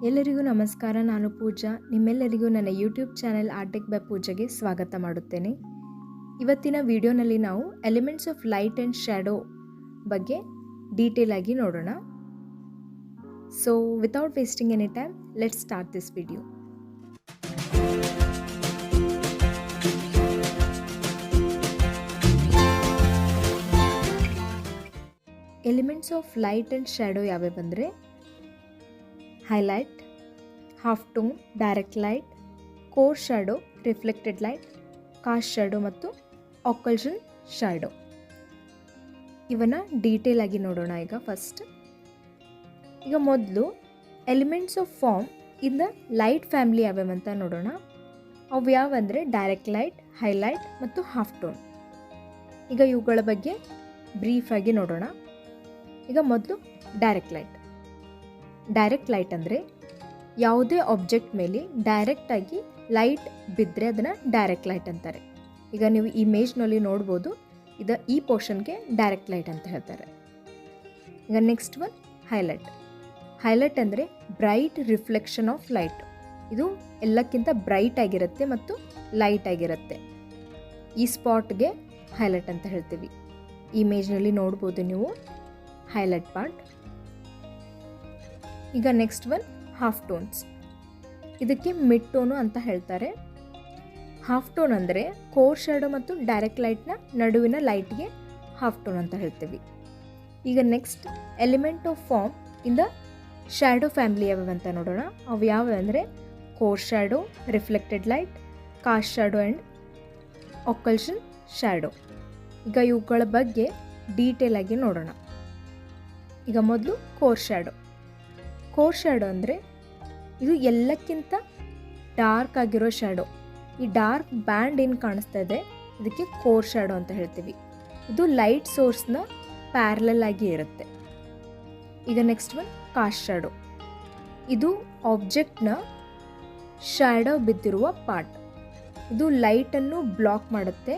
ಎಲ್ಲರಿಗೂ ನಮಸ್ಕಾರ. ನಾನು ಪೂಜಾ. ನಿಮ್ಮೆಲ್ಲರಿಗೂ ನನ್ನ ಯೂಟ್ಯೂಬ್ ಚಾನೆಲ್ ಆರ್ಟೆಕ್ ಬೈ ಪೂಜಾಗೆ ಸ್ವಾಗತ ಮಾಡುತ್ತೇನೆ. ಇವತ್ತಿನ ವಿಡಿಯೋನಲ್ಲಿ ನಾವು elements of light and shadow ಬಗ್ಗೆ ಡೀಟೇಲ್ ಆಗಿ ನೋಡೋಣ. So without wasting any time, let's start this video. Elements of light and shadow ಯಾವ್ಯಾವಂದರೆ highlight, half tone, direct light, core shadow, reflected light, cast shadow ಮತ್ತು occlusion shadow. ಇವನ್ನ detail ಆಗಿ ನೋಡೋಣ. ಈಗ ಮೊದಲು elements of form in the light family ಯಾವ್ಯಾವಂತ ನೋಡೋಣ. ಅವು ಯಾವಂದರೆ ಡೈರೆಕ್ಟ್ ಲೈಟ್, ಹೈಲೈಟ್ ಮತ್ತು ಹಾಫ್ ಟೋನ್. ಈಗ ಇವುಗಳ ಬಗ್ಗೆ ಬ್ರೀಫ್ ಆಗಿ ನೋಡೋಣ. ಈಗ ಮೊದಲು ಡೈರೆಕ್ಟ್ ಲೈಟ್. ಡೈರೆಕ್ಟ್ ಲೈಟ್ ಅಂದರೆ ಯಾವುದೇ ಆಬ್ಜೆಕ್ಟ್ ಮೇಲೆ ಡೈರೆಕ್ಟಾಗಿ ಲೈಟ್ ಬಿದ್ದರೆ ಅದನ್ನು ಡೈರೆಕ್ಟ್ ಲೈಟ್ ಅಂತಾರೆ. ಈಗ ನೀವು ಇಮೇಜ್ನಲ್ಲಿ ನೋಡ್ಬೋದು, ಈ ಪೋರ್ಷನ್ಗೆ ಡೈರೆಕ್ಟ್ ಲೈಟ್ ಅಂತ ಹೇಳ್ತಾರೆ. ಈಗ ನೆಕ್ಸ್ಟ್ ಒನ್ ಹೈಲೈಟ್. ಹೈಲೈಟ್ ಅಂದರೆ ಬ್ರೈಟ್ ರಿಫ್ಲೆಕ್ಷನ್ ಆಫ್ ಲೈಟ್. ಇದು ಎಲ್ಲಕ್ಕಿಂತ ಬ್ರೈಟ್ ಆಗಿರುತ್ತೆ ಮತ್ತು ಲೈಟ್ ಆಗಿರುತ್ತೆ. ಈ ಸ್ಪಾಟ್ಗೆ ಹೈಲೈಟ್ ಅಂತ ಹೇಳ್ತೀವಿ. ಇಮೇಜ್ನಲ್ಲಿ ನೋಡ್ಬೋದು ನೀವು ಹೈಲೈಟ್ ಪಾರ್ಟ್. ಈಗ ನೆಕ್ಸ್ಟ್ ಒನ್ ಹಾಫ್ ಟೋನ್ಸ್. ಇದಕ್ಕೆ ಮಿಡ್ ಟೋನು ಅಂತ ಹೇಳ್ತಾರೆ. ಹಾಫ್ ಟೋನ್ ಅಂದರೆ ಕೋರ್ ಶ್ಯಾಡೋ ಮತ್ತು ಡೈರೆಕ್ಟ್ ಲೈಟ್ನ ನಡುವಿನ ಲೈಟ್ಗೆ ಹಾಫ್ ಟೋನ್ ಅಂತ ಹೇಳ್ತೀವಿ. ಈಗ next element of form in the shadow family ಯಾವ್ಯಾವಂತ ನೋಡೋಣ. ಅವು ಯಾವ್ಯಾವಂದರೆ core shadow, reflected light, cast shadow and occlusion shadow. ಈಗ ಇವುಗಳ ಬಗ್ಗೆ ಡೀಟೇಲ್ ಆಗಿ ನೋಡೋಣ. ಈಗ ಮೊದಲು ಕೋರ್ ಶ್ಯಾಡೋ. ಕೋರ್ ಶ್ಯಾಡೋ ಅಂದರೆ ಇದು ಎಲ್ಲಕ್ಕಿಂತ ಡಾರ್ಕ್ ಆಗಿರೋ ಶ್ಯಾಡೋ. ಈ ಡಾರ್ಕ್ ಬ್ಯಾಂಡ್ ಏನು ಕಾಣಿಸ್ತಾ ಇದೆ ಇದಕ್ಕೆ ಕೋರ್ ಶ್ಯಾಡೋ ಅಂತ ಹೇಳ್ತೀವಿ. ಇದು ಲೈಟ್ ಸೋರ್ಸ್ನ ಪ್ಯಾರಲಲ್ ಆಗಿ ಇರುತ್ತೆ. ಈಗ ನೆಕ್ಸ್ಟ್ ಒನ್ ಕಾಸ್ಟ್ ಶ್ಯಾಡೋ. ಇದು ಆಬ್ಜೆಕ್ಟ್ನ ಶ್ಯಾಡೋ ಬಿದ್ದಿರುವ ಪಾರ್ಟ್. ಇದು ಲೈಟನ್ನು ಬ್ಲಾಕ್ ಮಾಡುತ್ತೆ.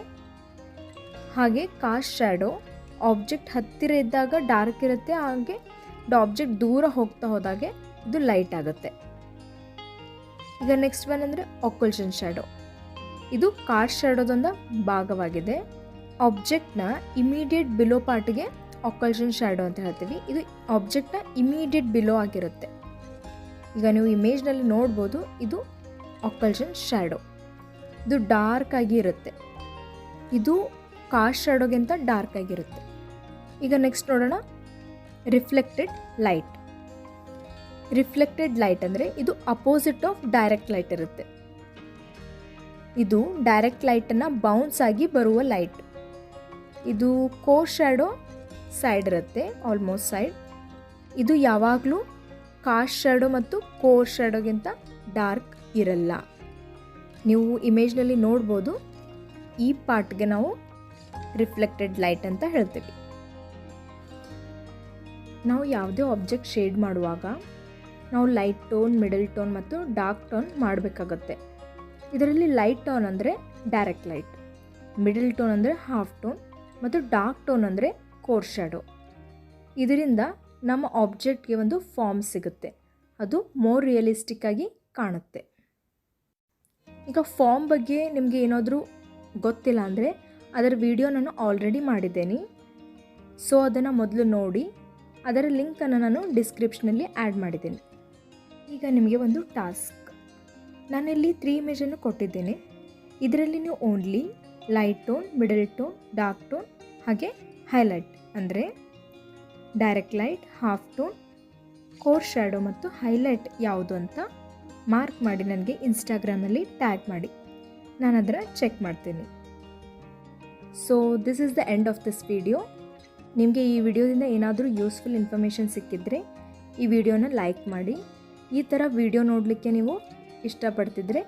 ಹಾಗೆ ಕಾಸ್ಟ್ ಶ್ಯಾಡೋ ಆಬ್ಜೆಕ್ಟ್ ಹತ್ತಿರ ಇದ್ದಾಗ ಡಾರ್ಕ್ ಇರುತ್ತೆ, ಹಾಗೆ ಆಬ್ಜೆಕ್ಟ್ ದೂರ ಹೋಗ್ತಾ ಹೋದಾಗೆ ಇದು ಲೈಟ್ ಆಗುತ್ತೆ. ಈಗ ನೆಕ್ಸ್ಟ್ ಒನ್ ಅಂದರೆ occlusion ಶ್ಯಾಡೋ. ಇದು ಕಾಸ್ಟ್ ಶ್ಯಾಡೋದೊಂದು ಭಾಗವಾಗಿದೆ. ಆಬ್ಜೆಕ್ಟ್ನ ಇಮಿಡಿಯೇಟ್ ಬಿಲೋ ಪಾರ್ಟ್ಗೆ occlusion ಶ್ಯಾಡೋ ಅಂತ ಹೇಳ್ತೀವಿ. ಇದು ಆಬ್ಜೆಕ್ಟ್ನ ಇಮಿಡಿಯೇಟ್ ಬಿಲೋ ಆಗಿರುತ್ತೆ. ಈಗ ನೀವು ಇಮೇಜ್ನಲ್ಲಿ ನೋಡ್ಬೋದು, ಇದು occlusion ಶ್ಯಾಡೋ. ಇದು ಡಾರ್ಕ್ ಆಗಿ ಇರುತ್ತೆ. ಇದು ಕಾಸ್ಟ್ ಶ್ಯಾಡೋಗಿಂತ ಡಾರ್ಕ್ ಆಗಿರುತ್ತೆ. ಈಗ ನೆಕ್ಸ್ಟ್ ನೋಡೋಣ ರಿಫ್ಲೆಕ್ಟೆಡ್ ಲೈಟ್. ರಿಫ್ಲೆಕ್ಟೆಡ್ ಲೈಟ್ ಅಂದರೆ ಇದು ಅಪೋಸಿಟ್ ಆಫ್ ಡೈರೆಕ್ಟ್ ಲೈಟ್ ಇರುತ್ತೆ. ಇದು ಡೈರೆಕ್ಟ್ ಲೈಟನ್ನು ಬೌನ್ಸ್ ಆಗಿ ಬರುವ ಲೈಟ್. ಇದು ಕೋರ್ ಶ್ಯಾಡೋ ಸೈಡ್ ಇರುತ್ತೆ, ಆಲ್ಮೋಸ್ಟ್ ಸೈಡ್. ಇದು ಯಾವಾಗಲೂ ಕಾಸ್ಟ್ ಶ್ಯಾಡೋ ಮತ್ತು ಕೋರ್ ಶ್ಯಾಡೋಗಿಂತ ಡಾರ್ಕ್ ಇರಲ್ಲ. ನೀವು ಇಮೇಜ್ನಲ್ಲಿ ನೋಡ್ಬೋದು, ಈ ಪಾರ್ಟ್ಗೆ ನಾವು ರಿಫ್ಲೆಕ್ಟೆಡ್ ಲೈಟ್ ಅಂತ ಹೇಳ್ತೀವಿ. ನಾವು ಯಾವುದೇ ಆಬ್ಜೆಕ್ಟ್ ಶೇಡ್ ಮಾಡುವಾಗ ನಾವು ಲೈಟ್ ಟೋನ್, ಮಿಡಲ್ ಟೋನ್ ಮತ್ತು ಡಾರ್ಕ್ ಟೋನ್ ಮಾಡಬೇಕಾಗತ್ತೆ. ಇದರಲ್ಲಿ ಲೈಟ್ ಟೋನ್ ಅಂದರೆ ಡೈರೆಕ್ಟ್ ಲೈಟ್, ಮಿಡಲ್ ಟೋನ್ ಅಂದರೆ ಹಾಫ್ ಟೋನ್ ಮತ್ತು ಡಾರ್ಕ್ ಟೋನ್ ಅಂದರೆ ಕೋರ್ ಶ್ಯಾಡೋ. ಇದರಿಂದ ನಮ್ಮ ಆಬ್ಜೆಕ್ಟ್ಗೆ ಒಂದು ಫಾರ್ಮ್ ಸಿಗುತ್ತೆ. ಅದು ಮೋರ್ ರಿಯಲಿಸ್ಟಿಕ್ ಆಗಿ ಕಾಣುತ್ತೆ. ಈಗ ಫಾರ್ಮ್ ಬಗ್ಗೆ ನಿಮಗೆ ಏನಾದರೂ ಗೊತ್ತಿಲ್ಲ ಅಂದರೆ ಅದರ ವಿಡಿಯೋ ನಾನು ಆಲ್ರೆಡಿ ಮಾಡಿದ್ದೇನೆ. ಸೊ ಅದನ್ನು ಮೊದಲು ನೋಡಿ. ಅದರ ಲಿಂಕನ್ನು ನಾನು ಡಿಸ್ಕ್ರಿಪ್ಷನಲ್ಲಿ ಆ್ಯಡ್ ಮಾಡಿದ್ದೀನಿ. ಈಗ ನಿಮಗೆ ಒಂದು ಟಾಸ್ಕ್. ನಾನಿಲ್ಲಿ 3 ಇಮೇಜನ್ನು ಕೊಟ್ಟಿದ್ದೇನೆ. ಇದರಲ್ಲಿ ನೀವು only light tone, middle tone, dark tone ಹಾಗೆ ಹೈಲೈಟ್ ಅಂದರೆ direct light, half tone, core shadow ಮತ್ತು ಹೈಲೈಟ್ ಯಾವುದು ಅಂತ ಮಾರ್ಕ್ ಮಾಡಿ ನನಗೆ ಇನ್ಸ್ಟಾಗ್ರಾಮಲ್ಲಿ ಟ್ಯಾಗ್ ಮಾಡಿ. ನಾನು ಅದನ್ನು ಚೆಕ್ ಮಾಡ್ತೀನಿ. So this is the end of this video. ನಿಮಗೆ ಈ ವಿಡಿಯೋದಿಂದ ಏನಾದರೂ ಯೂಸ್ಫುಲ್ ಇನ್ಫಾರ್ಮೇಷನ್ ಸಿಕ್ಕಿದ್ರೆ ಈ ವಿಡಿಯೋನ ಲೈಕ್ ಮಾಡಿ. ಈ ಥರ ವಿಡಿಯೋ ನೋಡಲಿಕ್ಕೆ ನೀವು ಇಷ್ಟಪಡ್ತಿದ್ರೆ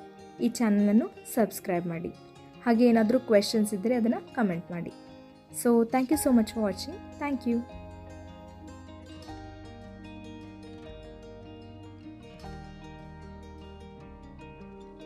ಈ ಚಾನಲನ್ನು ಸಬ್ಸ್ಕ್ರೈಬ್ ಮಾಡಿ. ಹಾಗೆ ಏನಾದರೂ ಕ್ವೆಶನ್ಸ್ ಇದ್ದರೆ ಅದನ್ನು ಕಮೆಂಟ್ ಮಾಡಿ. So thank you so much for watching. Thank you.